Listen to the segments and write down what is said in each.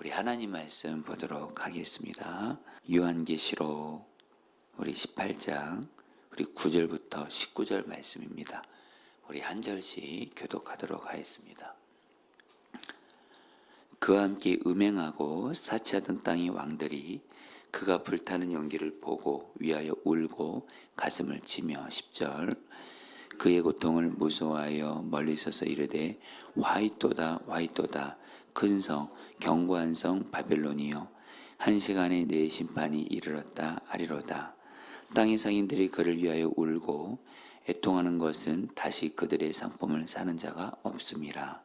우리 하나님 말씀 보도록 하겠습니다. 요한계시록 우리 18장 우리 9절부터 19절 말씀입니다. 우리 한 절씩 교독하도록 하겠습니다. 그와 함께 음행하고 사치하던 땅의 왕들이 그가 불타는 연기를 보고 위하여 울고 가슴을 치며 10절 그의 고통을 무서워하여 멀리 서서 이르되 화이또다 화이또다 큰 성 견고한 성 바벨론이여 한 시간에 내 심판이 이르렀다 하리로다. 땅의 상인들이 그를 위하여 울고 애통하는 것은 다시 그들의 상품을 사는 자가 없음이라.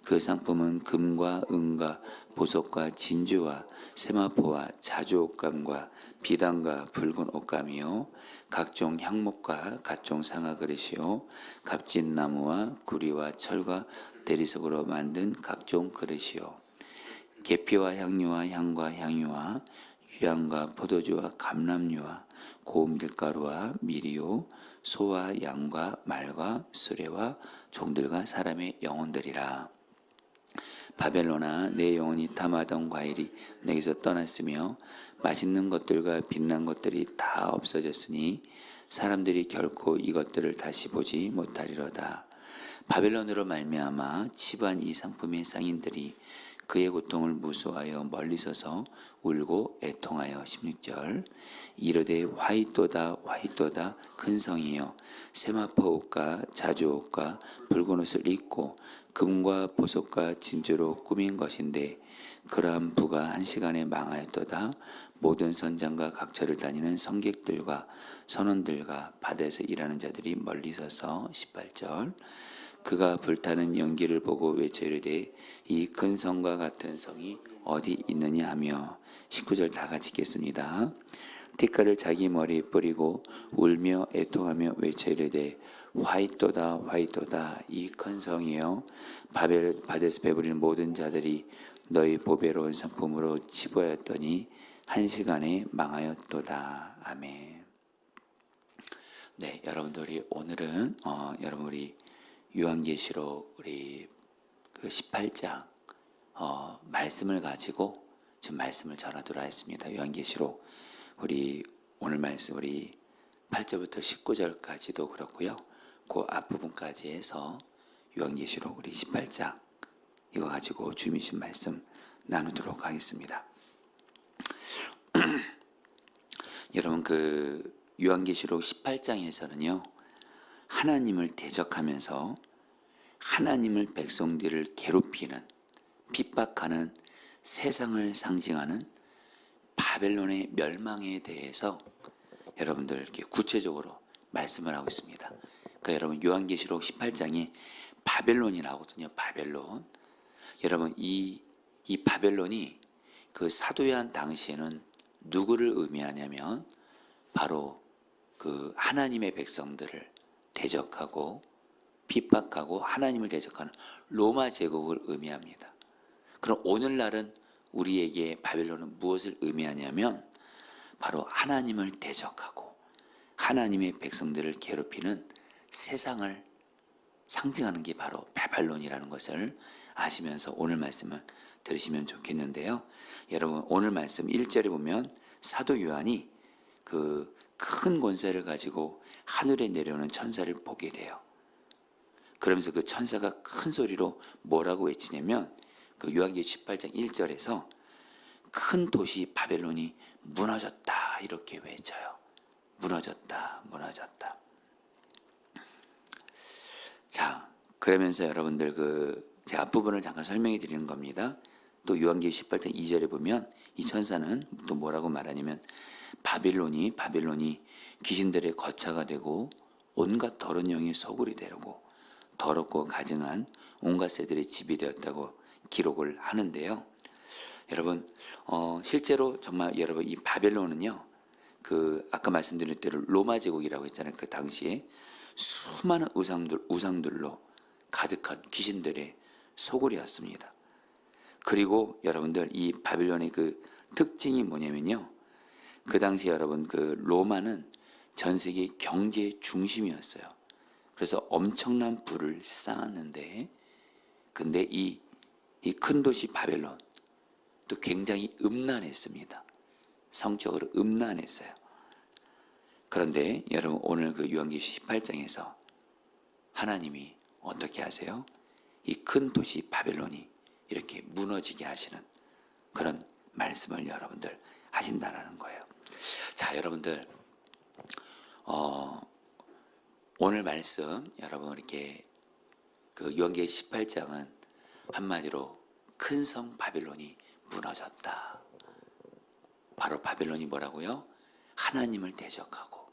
그 상품은 금과 은과 보석과 진주와 세마포와 자주 옷감과 비단과 붉은 옷감이요 각종 향목과 각종 상아 그릇이요 값진 나무와 구리와 철과 대리석으로 만든 각종 그릇이요 계피와 향료와 향과 향유와 유향과 포도주와 감람유와 고운 밀가루와 밀이요 소와 양과 말과 수레와 종들과 사람의 영혼들이라. 바벨론아 내 영혼이 탐하던 과일이 내게서 떠났으며 맛있는 것들과 빛난 것들이 다 없어졌으니 사람들이 결코 이것들을 다시 보지 못하리로다. 바벨론으로 말미암아 치부한 이 상품의 상인들이 그의 고통을 무서워하여 멀리 서서 울고 애통하여 16절 이르되 화이또다 화이또다 큰 성이여 세마포 옷과 자주 옷과 붉은 옷을 입고 금과 보석과 진주로 꾸민 것인데 그러한 부가 한 시간에 망하였도다. 모든 선장과 각처를 다니는 성객들과 선원들과 바다에서 일하는 자들이 멀리 서서 18절 그가 불타는 연기를 보고 외쳐 이르되 이 큰 성과 같은 성이 어디 있느냐 하며 19절 다 같이 읽겠습니다. 티끌을 자기 머리에 뿌리고 울며 애통하며 외쳐 이르되 화이또다 화이또다 이 큰 성이여 바데스 배부리는 모든 자들이 너희 보배로운 상품으로 치부하였더니 한 시간에 망하였도다. 아멘. 네, 여러분들이 오늘은 여러분 우리 요한계시록 우리 그 18장 말씀을 가지고 지금 말씀을 전하도록 하겠습니다. 요한계시록 우리 오늘 말씀 우리 8절부터 19절까지도 그렇고요. 그 앞부분까지 해서 요한계시록 우리 18장 이거 가지고 주님이신 말씀 나누도록 하겠습니다. 여러분 그 요한계시록 18장에서는요. 하나님을 대적하면서 하나님을 백성들을 괴롭히는 핍박하는 세상을 상징하는 바벨론의 멸망에 대해서 여러분들 이렇게 구체적으로 말씀을 하고 있습니다. 그러니까 여러분 요한계시록 18장에 바벨론이 나오거든요. 바벨론. 여러분 이 바벨론이 그 사도 요한 당시에는 누구를 의미하냐면 바로 그 하나님의 백성들을 대적하고 핍박하고 하나님을 대적하는 로마 제국을 의미합니다. 그럼 오늘날은 우리에게 바벨론은 무엇을 의미하냐면 바로 하나님을 대적하고 하나님의 백성들을 괴롭히는 세상을 상징하는 게 바로 바벨론이라는 것을 아시면서 오늘 말씀을 들으시면 좋겠는데요. 여러분 오늘 말씀 1절에 보면 사도 요한이 그 큰 권세를 가지고 하늘에 내려오는 천사를 보게 돼요. 그러면서 그 천사가 큰 소리로 뭐라고 외치냐면 그 요한계시록 18장 1절에서 큰 도시 바벨론이 무너졌다 이렇게 외쳐요. 무너졌다 무너졌다. 자 그러면서 여러분들 그 제 앞부분을 잠깐 설명해 드리는 겁니다. 또 요한계시록 18장 2절에 보면 이 천사는 또 뭐라고 말하냐면 바벨론이 귀신들의 거처가 되고 온갖 더러운 영의 소굴이 되고 더럽고 가증한 온갖 새들의 집이 되었다고 기록을 하는데요. 여러분 실제로 정말 여러분 이 바벨론은요 그 아까 말씀드린 대로 로마 제국이라고 했잖아요. 그 당시에 수많은 우상들로 가득한 귀신들의 소굴이었습니다. 그리고 여러분들 이 바벨론의 그 특징이 뭐냐면요. 그 당시 여러분 그 로마는 전 세계 경제의 중심이었어요. 그래서 엄청난 부를 쌓았는데 근데 이 큰 도시 바벨론 또 굉장히 음란했습니다. 성적으로 음란했어요. 그런데 여러분 오늘 그 요한계시록 18장에서 하나님이 어떻게 하세요? 이 큰 도시 바벨론이 이렇게 무너지게 하시는 그런 말씀을 여러분들 하신다라는 거예요. 자, 여러분들 오늘 말씀 여러분 이렇게 그 요한계시록 18장은 한마디로 큰 성 바벨론이 무너졌다. 바로 바벨론이 뭐라고요? 하나님을 대적하고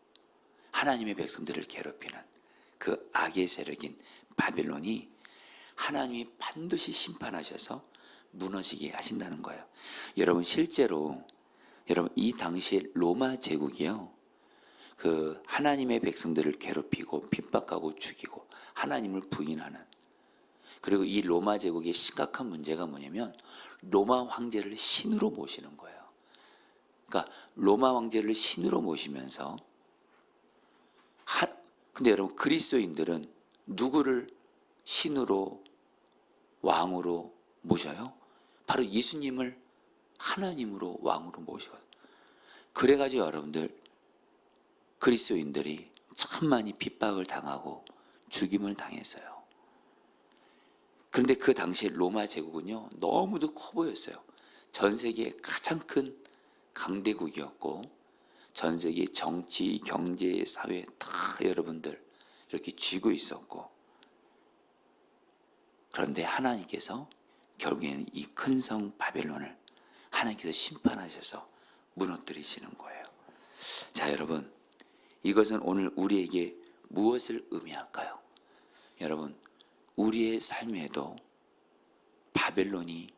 하나님의 백성들을 괴롭히는 그 악의 세력인 바벨론이 하나님이 반드시 심판하셔서 무너지게 하신다는 거예요. 여러분 실제로 여러분 이 당시에 로마 제국이요, 그 하나님의 백성들을 괴롭히고 핍박하고 죽이고 하나님을 부인하는, 그리고 이 로마 제국의 심각한 문제가 뭐냐면 로마 황제를 신으로 모시는 거예요. 그러니까 로마 황제를 신으로 모시면서 근데 여러분 그리스도인들은 누구를 신으로 왕으로 모셔요? 바로 예수님을 하나님으로 왕으로 모시거든요. 그래가지고 여러분들 그리스도인들이 참 많이 핍박을 당하고 죽임을 당했어요. 그런데 그 당시에 로마 제국은요 너무도 커 보였어요. 전 세계의 가장 큰 강대국이었고 전 세계 정치, 경제, 사회 다 여러분들 이렇게 쥐고 있었고, 그런데 하나님께서 결국에는 이 큰 성 바벨론을 하나님께서 심판하셔서 무너뜨리시는 거예요. 자, 여러분 이것은 오늘 우리에게 무엇을 의미할까요? 여러분 우리의 삶에도 바벨론이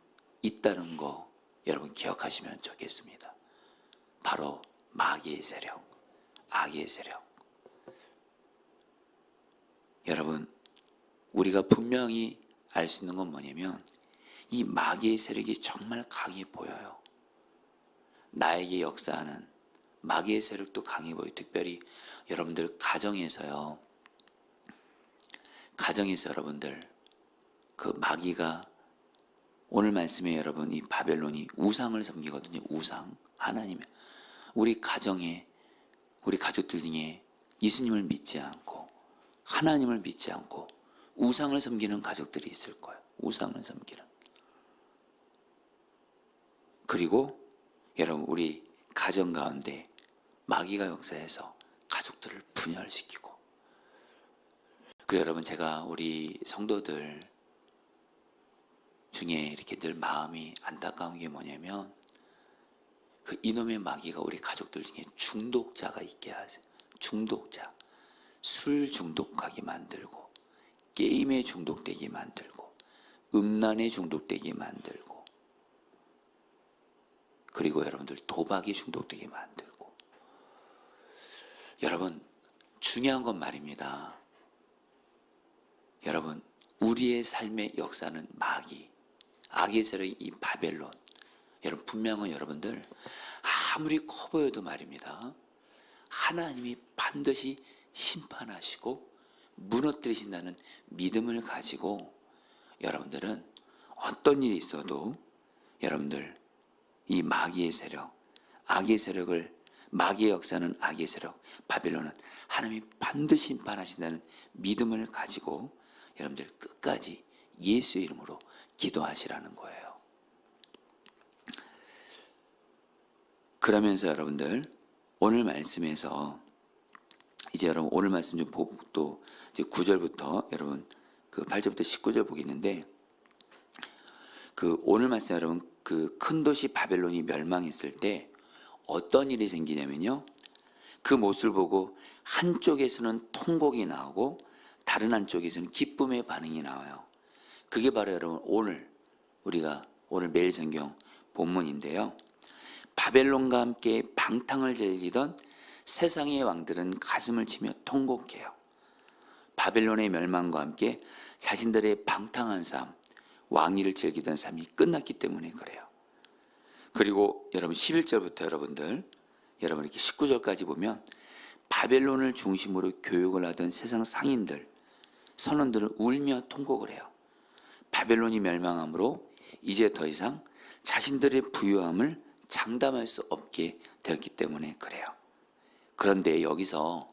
있다는 거 여러분 기억하시면 좋겠습니다. 바로 마귀의 세력, 악의 세력. 여러분 우리가 분명히 알 수 있는 건 뭐냐면 이 마귀의 세력이 정말 강해 보여요. 나에게 역사하는 마귀의 세력도 강해 보여요. 특별히 여러분들 가정에서요. 가정에서 여러분들 그 마귀가 오늘 말씀에 여러분 이 바벨론이 우상을 섬기거든요. 우상. 하나님. 우리 가정에 우리 가족들 중에 예수님을 믿지 않고 하나님을 믿지 않고 우상을 섬기는 가족들이 있을 거예요. 우상을 섬기는. 그리고 여러분 우리 가정 가운데 마귀가 역사해서 가족들을 분열시키고, 그리고 여러분 제가 우리 성도들 중에 이렇게 늘 마음이 안타까운 게 뭐냐면 그 이놈의 마귀가 우리 가족들 중에 중독자가 있게 하세요. 중독자. 술 중독하게 만들고 게임에 중독되게 만들고 음란에 중독되게 만들고 그리고 여러분들 도박에 중독되게 만들고. 여러분 중요한 건 말입니다. 여러분 우리의 삶의 역사는 마귀, 악의 세력이 이 바벨론. 여러분 분명한 여러분들 아무리 커 보여도 말입니다. 하나님이 반드시 심판하시고 무너뜨리신다는 믿음을 가지고 여러분들은 어떤 일이 있어도 여러분들 이 마귀의 세력, 악의 세력을, 마귀의 역사는 악의 세력, 바벨론은 하나님이 반드시 심판하신다는 믿음을 가지고 여러분들 끝까지 예수의 이름으로 기도하시라는 거예요. 그러면서 여러분들 오늘 말씀에서 이제 여러분 오늘 말씀 좀 보고 또 이제 9절부터 여러분 그 8절부터 19절 보겠는데, 그 오늘 말씀 여러분 그 큰 도시 바벨론이 멸망했을 때 어떤 일이 생기냐면요, 그 모습을 보고 한쪽에서는 통곡이 나오고 다른 한쪽에서는 기쁨의 반응이 나와요. 그게 바로 여러분 오늘 우리가 오늘 매일 성경 본문인데요. 바벨론과 함께 방탕을 즐기던 세상의 왕들은 가슴을 치며 통곡해요. 바벨론의 멸망과 함께 자신들의 방탕한 삶, 왕위를 즐기던 삶이 끝났기 때문에 그래요. 그리고 여러분 11절부터 여러분 이렇게 19절까지 보면 바벨론을 중심으로 교육을 하던 세상 상인들, 선원들은 울며 통곡을 해요. 바벨론이 멸망함으로 이제 더 이상 자신들의 부유함을 장담할 수 없게 되었기 때문에 그래요. 그런데 여기서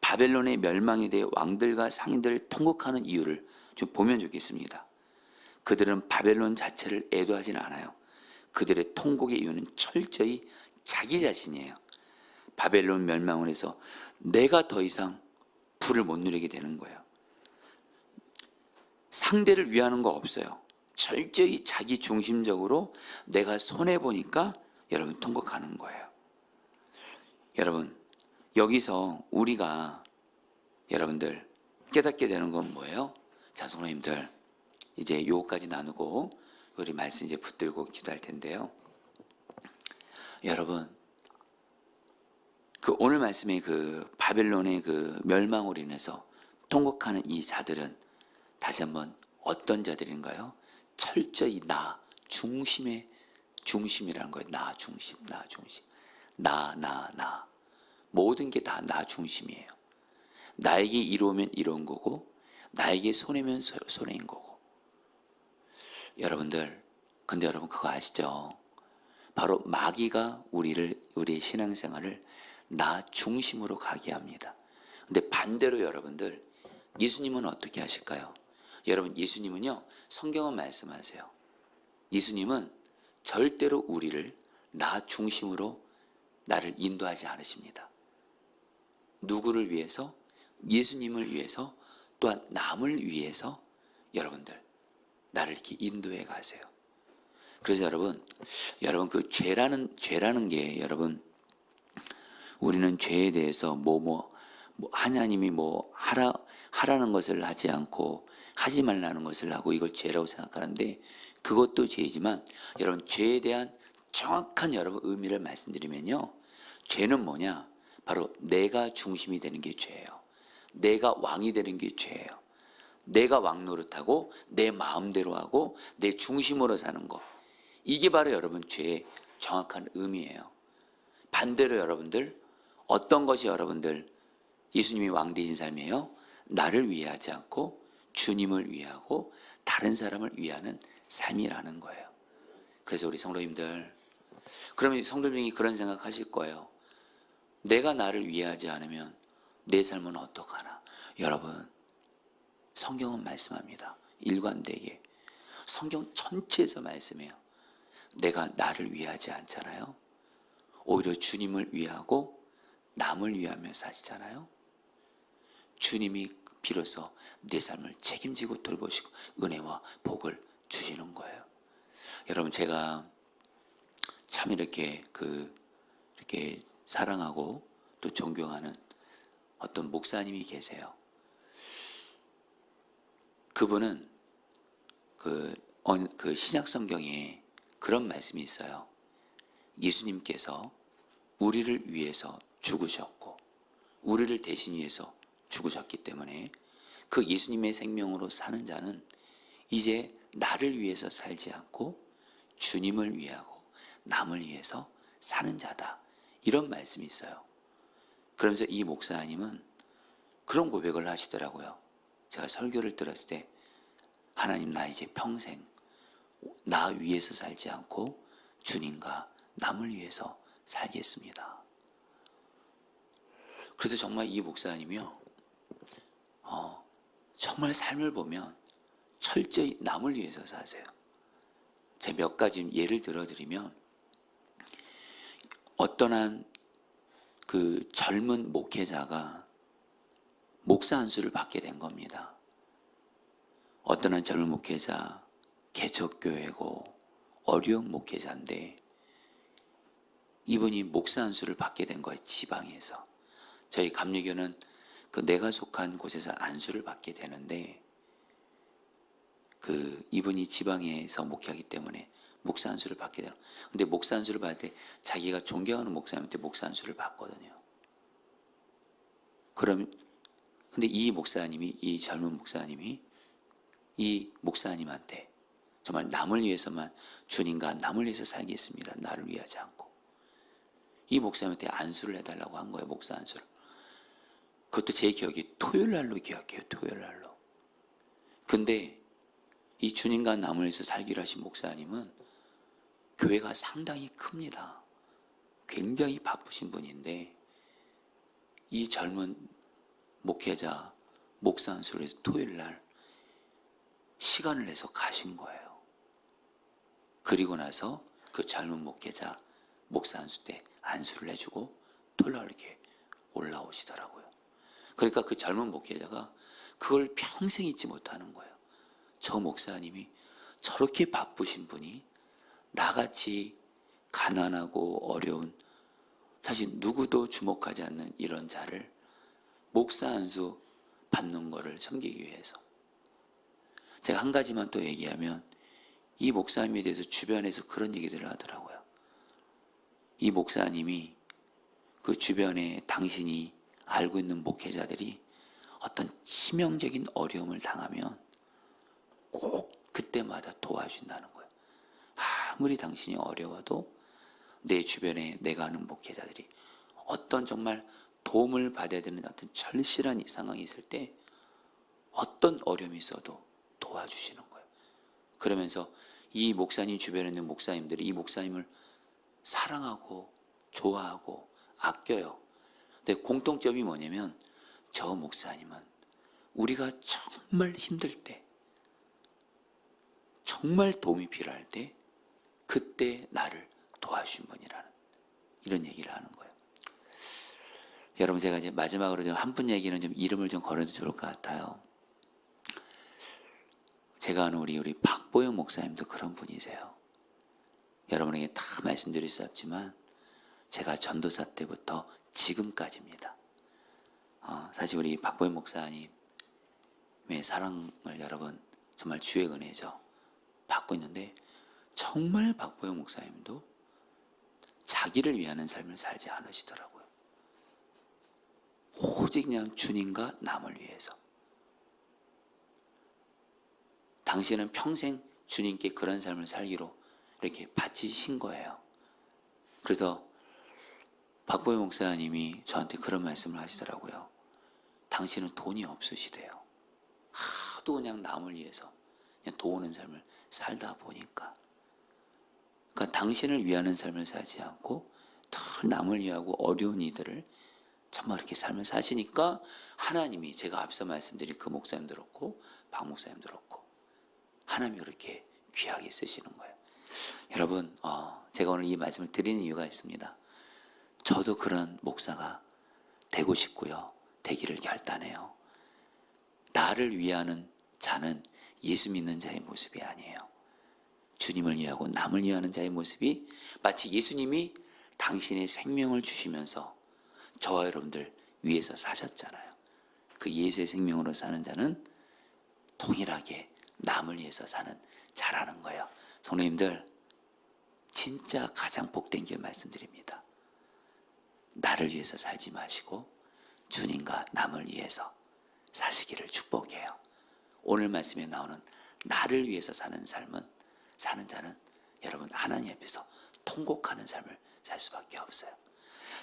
바벨론의 멸망에 대해 왕들과 상인들을 통곡하는 이유를 좀 보면 좋겠습니다. 그들은 바벨론 자체를 애도하지는 않아요. 그들의 통곡의 이유는 철저히 자기 자신이에요. 바벨론 멸망을 해서 내가 더 이상 부를 못 누리게 되는 거예요. 상대를 위하는 거 없어요. 철저히 자기 중심적으로 내가 손해보니까 여러분 통곡하는 거예요. 여러분, 여기서 우리가 여러분들 깨닫게 되는 건 뭐예요? 자, 성도님들, 이제 요거까지 나누고 우리 말씀 이제 붙들고 기도할 텐데요. 여러분, 그 오늘 말씀의 그 바벨론의 그 멸망으로 인해서 통곡하는 이 자들은 다시 한번 어떤 자들인가요? 철저히 나 중심의 중심이라는 거예요. 나 중심, 나 중심. 나. 모든 게 다 나 중심이에요. 나에게 이루면 이룬 거고, 나에게 손해면 손해인 거고. 여러분들, 근데 여러분 그거 아시죠? 바로 마귀가 우리의 신앙생활을 나 중심으로 가게 합니다. 근데 반대로 여러분들, 예수님은 어떻게 하실까요? 여러분, 예수님은요, 성경은 말씀하세요. 예수님은 절대로 우리를 나 중심으로 나를 인도하지 않으십니다. 누구를 위해서? 예수님을 위해서, 또한 남을 위해서 여러분들 나를 이렇게 인도해 가세요. 그래서 여러분 그 죄라는 게 여러분, 우리는 죄에 대해서 하나님이 하라는 것을 하지 않고 하지 말라는 것을 하고 이걸 죄라고 생각하는데, 그것도 죄이지만 여러분, 죄에 대한 정확한 여러분 의미를 말씀드리면요, 죄는 뭐냐? 바로 내가 중심이 되는 게 죄예요. 내가 왕이 되는 게 죄예요. 내가 왕 노릇하고 내 마음대로 하고 내 중심으로 사는 거, 이게 바로 여러분 죄의 정확한 의미예요. 반대로 여러분들, 어떤 것이 여러분들 예수님이 왕 되신 삶이에요? 나를 위하지 않고 주님을 위하고 다른 사람을 위하는 삶이라는 거예요. 그래서 우리 성도님들, 그러면 성도님이 그런 생각하실 거예요. 내가 나를 위하지 않으면 내 삶은 어떡하나? 여러분, 성경은 말씀합니다. 일관되게 성경 전체에서 말씀해요. 내가 나를 위하지 않잖아요. 오히려 주님을 위하고 남을 위하며 사시잖아요. 주님이 비로소 내 삶을 책임지고 돌보시고 은혜와 복을 주시는 거예요. 여러분, 제가 참 이렇게 사랑하고 또 존경하는 어떤 목사님이 계세요. 그분은 그 신약 성경에 그런 말씀이 있어요. 예수님께서 우리를 위해서 죽으셨고 우리를 대신 위해서 죽으셨기 때문에 그 예수님의 생명으로 사는 자는 이제 나를 위해서 살지 않고 주님을 위하고 남을 위해서 사는 자다, 이런 말씀이 있어요. 그러면서 이 목사님은 그런 고백을 하시더라고요. 제가 설교를 들었을 때, 하나님, 나 이제 평생 나 위해서 살지 않고 주님과 남을 위해서 살겠습니다. 그래도 정말 이 목사님이요, 정말 삶을 보면 철저히 남을 위해서 사세요. 제가 몇 가지 예를 들어드리면, 어떤 한 그 젊은 목회자가 목사 안수를 받게 된 겁니다. 어떤 한 젊은 목회자, 개척교회고 어려운 목회자인데 이분이 목사 안수를 받게 된 거예요. 지방에서. 저희 감리교는 그 내가 속한 곳에서 안수를 받게 되는데, 이분이 지방에서 목회하기 때문에 목사 안수를 받게 되는. 근데 목사 안수를 받을 때 자기가 존경하는 목사님한테 목사 안수를 받거든요. 근데 이 젊은 목사님이 이 목사님한테 정말 남을 위해서만, 주님과 남을 위해서 살겠습니다, 나를 위하지 않고, 이 목사님한테 안수를 해달라고 한 거예요. 목사 안수를. 그것도 제 기억이 토요일 날로 기억해요. 토요일 날로. 근데 이 주님과 남을 위해서 살기로 하신 목사님은 교회가 상당히 큽니다. 굉장히 바쁘신 분인데 이 젊은 목회자 목사 안수를 해서 토요일 날 시간을 내서 가신 거예요. 그리고 나서 그 젊은 목회자 목사 안수 때 안수를 해주고 토요일 날 이렇게 올라오시더라고요. 그러니까 그 젊은 목회자가 그걸 평생 잊지 못하는 거예요. 저 목사님이 저렇게 바쁘신 분이 나같이 가난하고 어려운, 사실 누구도 주목하지 않는 이런 자를 목사 안수 받는 거를 섬기기 위해서. 제가 한 가지만 또 얘기하면 이 목사님에 대해서 주변에서 그런 얘기들을 하더라고요. 이 목사님이 그 주변에 당신이 알고 있는 목회자들이 어떤 치명적인 어려움을 당하면 꼭 그때마다 도와준다는 거예요. 아무리 당신이 어려워도 내 주변에 내가 아는 목회자들이 어떤 정말 도움을 받아야 되는 어떤 절실한 이 상황이 있을 때 어떤 어려움이 있어도 도와주시는 거예요. 그러면서 이 목사님 주변에 있는 목사님들이 이 목사님을 사랑하고 좋아하고 아껴요. 근데 공통점이 뭐냐면 저 목사님은 우리가 정말 힘들 때, 정말 도움이 필요할 때 그때 나를 도와주신 분이라는 이런 얘기를 하는 거예요. 여러분, 제가 이제 마지막으로 좀 한 분 얘기는 좀 이름을 좀 걸어도 좋을 것 같아요. 제가 아는 우리 박보영 목사님도 그런 분이세요. 여러분에게 다 말씀드릴 수 없지만 제가 전도사 때부터 지금까지입니다. 사실 우리 박보영 목사님의 사랑을 여러분 정말 주의 은혜죠. 받고 있는데 정말 박보영 목사님도 자기를 위하는 삶을 살지 않으시더라고요. 오직 그냥 주님과 남을 위해서. 당신은 평생 주님께 그런 삶을 살기로 이렇게 바치신 거예요. 그래서 박보영 목사님이 저한테 그런 말씀을 하시더라고요. 당신은 돈이 없으시대요. 하도 그냥 남을 위해서 그냥 도우는 삶을 살다 보니까. 그러니까 당신을 위하는 삶을 살지 않고 늘 남을 위하고 어려운 이들을 정말 이렇게 삶을 사시니까 하나님이, 제가 앞서 말씀드린 그 목사님도 그렇고 박 목사님도 그렇고 하나님이 그렇게 귀하게 쓰시는 거예요. 여러분, 제가 오늘 이 말씀을 드리는 이유가 있습니다. 저도 그런 목사가 되고 싶고요. 되기를 결단해요. 나를 위하는 자는 예수 믿는 자의 모습이 아니에요. 주님을 위하고 남을 위하는 자의 모습이 마치 예수님이 당신의 생명을 주시면서 저와 여러분들 위해서 사셨잖아요. 그 예수의 생명으로 사는 자는 동일하게 남을 위해서 사는 자라는 거예요. 성도님들, 진짜 가장 복된 길 말씀드립니다. 나를 위해서 살지 마시고 주님과 남을 위해서 사시기를 축복해요. 오늘 말씀에 나오는 나를 위해서 사는 삶은, 사는 자는 여러분 하나님 앞에서 통곡하는 삶을 살 수밖에 없어요.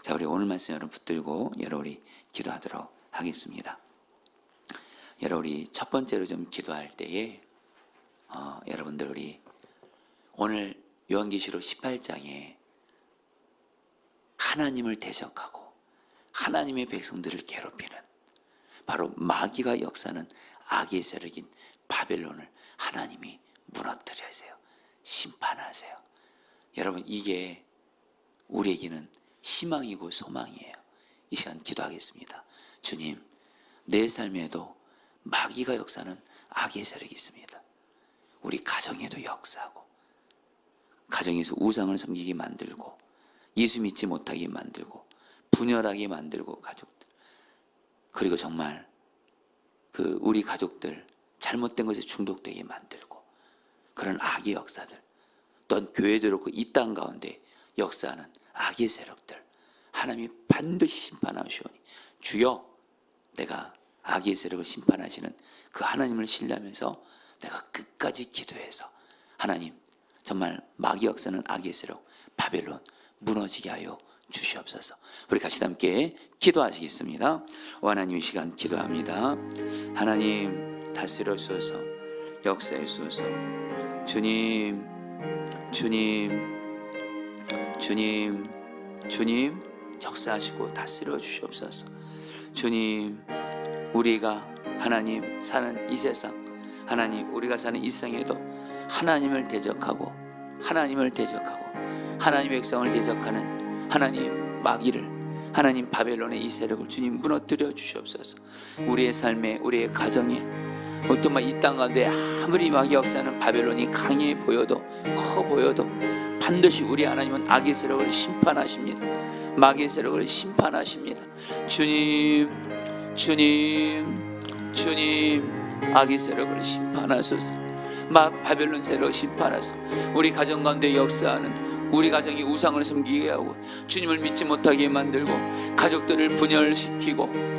자, 우리 오늘 말씀 여러분 붙들고 우리 기도하도록 하겠습니다. 우리 첫 번째로 좀 기도할 때에 여러분들 우리 오늘 요한계시록 18장에 하나님을 대적하고 하나님의 백성들을 괴롭히는 바로 마귀가 역사하는 악의 세력인 바벨론을 하나님이 무너뜨리세요. 심판하세요. 여러분, 이게 우리에게는 희망이고 소망이에요. 이 시간 기도하겠습니다. 주님, 내 삶에도 마귀가 역사하는 악의 세력이 있습니다. 우리 가정에도 역사하고 가정에서 우상을 섬기게 만들고 예수 믿지 못하게 만들고 분열하게 만들고 가족들, 그리고 정말 우리 가족들 잘못된 것에 중독되게 만들고 그런 악의 역사들, 또한 교회도 그렇고 이 땅 가운데 역사하는 악의 세력들 하나님이 반드시 심판하시오니 주여, 내가 악의 세력을 심판하시는 그 하나님을 신뢰하면서 내가 끝까지 기도해서 하나님, 정말 마귀 역사는 악의 세력 바벨론 무너지게 하여 주시옵소서. 우리 같이 함께 기도하시겠습니다. 하나님, 이 시간 기도합니다. 하나님, 다스려주소서, 역사하소서. 주님, 주님 역사하시고 다스려 주시옵소서. 주님, 우리가 하나님 사는 이 세상, 하나님 우리가 사는 이 세상에도 하나님을 대적하고 하나님의 백성을 대적하는 하나님 마귀를, 하나님 바벨론의 이 세력을 주님 무너뜨려 주시옵소서. 우리의 삶에, 우리의 가정에, 정말 이 땅 가운데 아무리 마귀 역사는 바벨론이 강해 보여도, 커 보여도 반드시 우리 하나님은 악의 세력을 심판하십니다. 마귀의 세력을 심판하십니다. 주님 악의 세력을 심판하소서. 바벨론 세력을 심판하소서. 우리 가정 가운데 역사하는, 우리 가정이 우상을 섬기게 하고 주님을 믿지 못하게 만들고 가족들을 분열시키고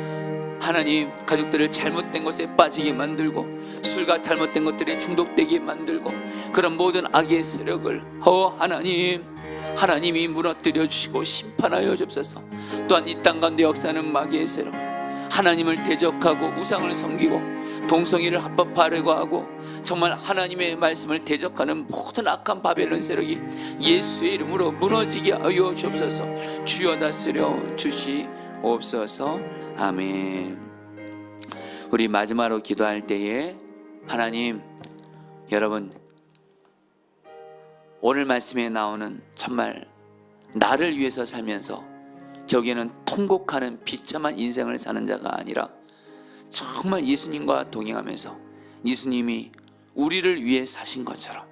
하나님 가족들을 잘못된 것에 빠지게 만들고 술과 잘못된 것들에 중독되게 만들고 그런 모든 악의 세력을 하나님이 무너뜨려 주시고 심판하여 주옵소서. 또한 이 땅 가운데 역사하는 마귀의 세력, 하나님을 대적하고 우상을 섬기고 동성애를 합법화하려고 하고 정말 하나님의 말씀을 대적하는 모든 악한 바벨론 세력이 예수의 이름으로 무너지게 하여 주옵소서. 주여 다스려 주시옵소서. 아멘. 우리 마지막으로 기도할 때에 하나님, 여러분 오늘 말씀에 나오는 정말 나를 위해서 살면서 결국에는 통곡하는 비참한 인생을 사는 자가 아니라 정말 예수님과 동행하면서 예수님이 우리를 위해 사신 것처럼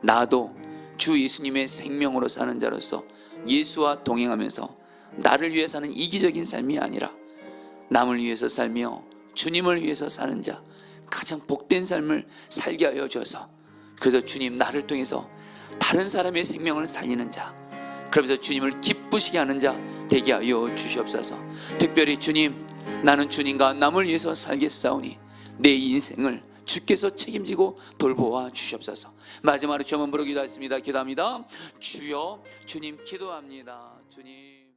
나도 주 예수님의 생명으로 사는 자로서 예수와 동행하면서 나를 위해 사는 이기적인 삶이 아니라 남을 위해서 살며 주님을 위해서 사는 자, 가장 복된 삶을 살게 하여 주어서, 그래서 주님 나를 통해서 다른 사람의 생명을 살리는 자, 그러면서 주님을 기쁘시게 하는 자 되게 하여 주시옵소서. 특별히 주님, 나는 주님과 남을 위해서 살겠사오니 내 인생을 주께서 책임지고 돌보아 주시옵소서. 마지막으로 주 한번 부르기도 하겠습니다. 기도합니다. 주여, 주님 기도합니다. 주님.